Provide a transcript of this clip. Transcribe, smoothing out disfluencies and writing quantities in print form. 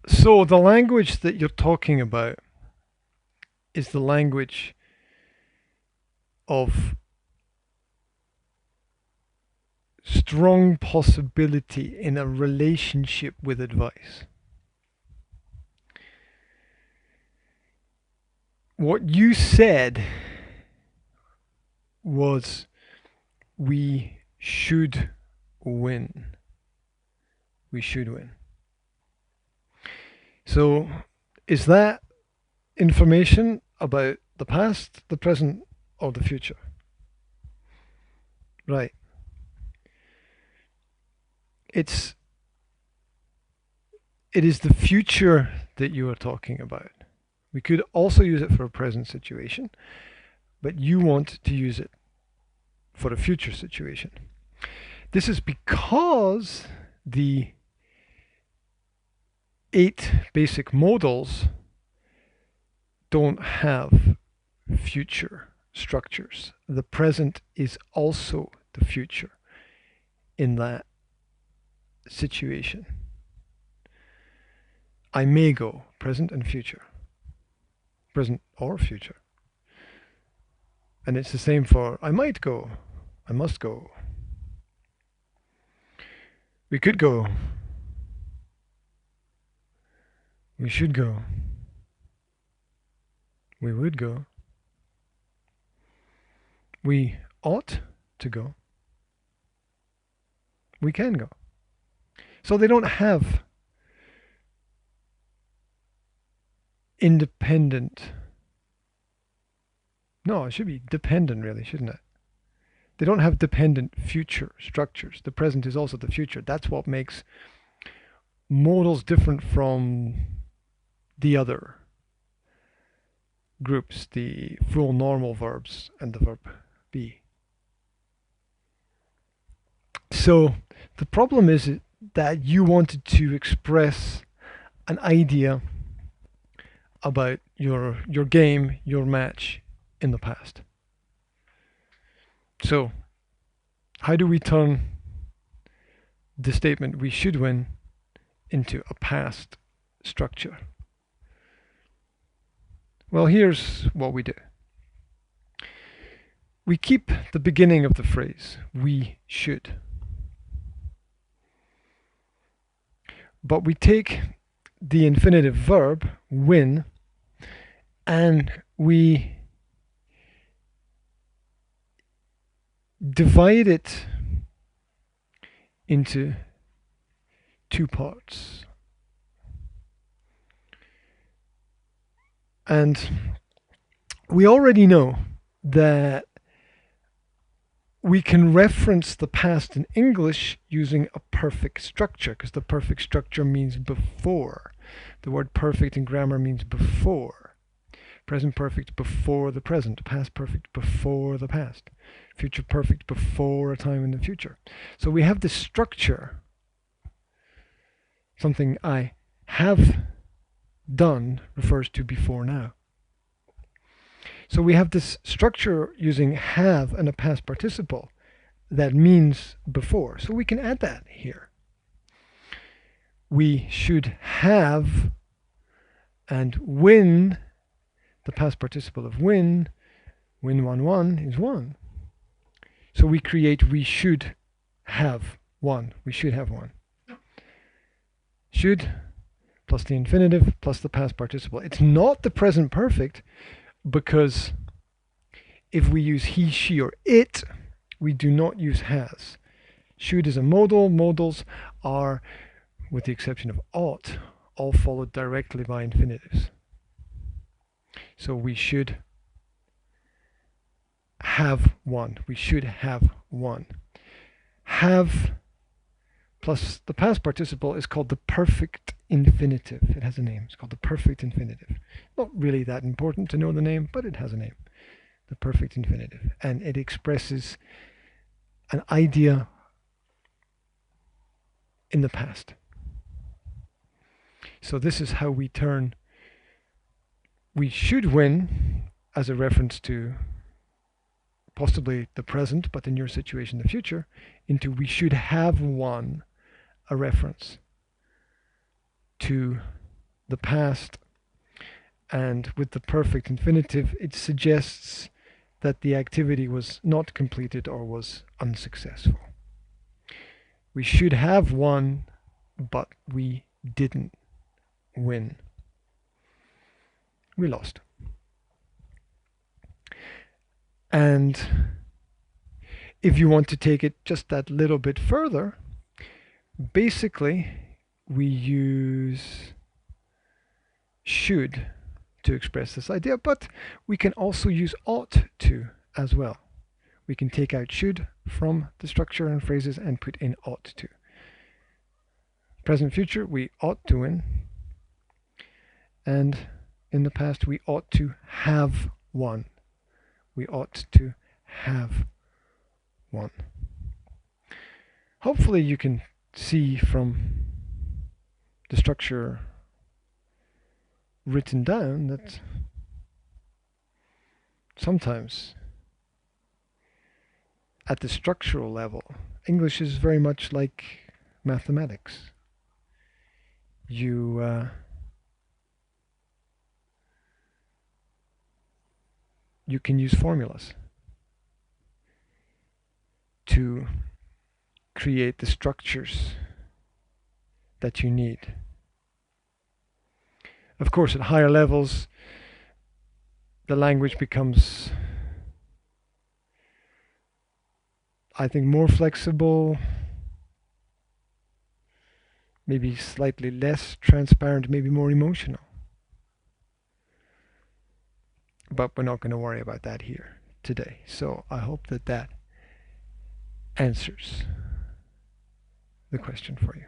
So the language that you're talking about is the language of strong possibility in a relationship with advice. What you said was we should win. We should win. So is that information about the past, the present, or the future? Right. It is the future that you are talking about. We could also use it for a present situation, but you want to use it for a future situation. This is because the 8 basic modals don't have future structures. The present is also the future in that situation. I may go, present and future. Present or future. And it's the same for I might go, I must go. We could go. We should go. We would go. We ought to go. We can go. So they don't have independent. No, it should be dependent, really, shouldn't it? They don't have dependent future structures. The present is also the future. That's what makes modals different from the other groups, the full normal verbs and the verb be. So the problem is that you wanted to express an idea about your game, your match in the past. So how do we turn the statement we should win into a past structure? Well, here's what we do. We keep the beginning of the phrase, we should. But we take the infinitive verb, win, and we divide it into 2 parts. And we already know that we can reference the past in English using a perfect structure, because the perfect structure means before. The word perfect in grammar means before. Present perfect before the present. Past perfect before the past. Future perfect before a time in the future. So we have this structure, something I have done refers to before now. So we have this structure using have and a past participle that means before. So we can add that here. We should have, and win, the past participle of win, win 1 is 1. So we create we should have 1. We should have 1. Should plus the infinitive plus the past participle. It's not the present perfect, because if we use he, she, or it, we do not use has. Should is a modal. Modals are, with the exception of ought, all followed directly by infinitives. So we should have 1. We should have 1. Have plus the past participle is called the perfect infinitive. It has a name. It's called the perfect infinitive. Not really that important to know the name, but it has a name. The perfect infinitive. And it expresses an idea in the past. So this is how we turn we should win as a reference to possibly the present, but in your situation the future, into we should have won, a reference to the past, and with the perfect infinitive, it suggests that the activity was not completed or was unsuccessful. We should have won, but we didn't win. We lost. And if you want to take it just that little bit further, basically we use should to express this idea, but we can also use ought to as well. We can take out should from the structure and phrases and put in ought to. Present future, we ought to win. And in the past, we ought to have won. We ought to have won. Hopefully you can see from the structure written down that sometimes at the structural level, English is very much like mathematics. You can use formulas to create the structures that you need. Of course, at higher levels, the language becomes, I think, more flexible, maybe slightly less transparent, maybe more emotional. But we're not going to worry about that here today. So I hope that that answers the question for you.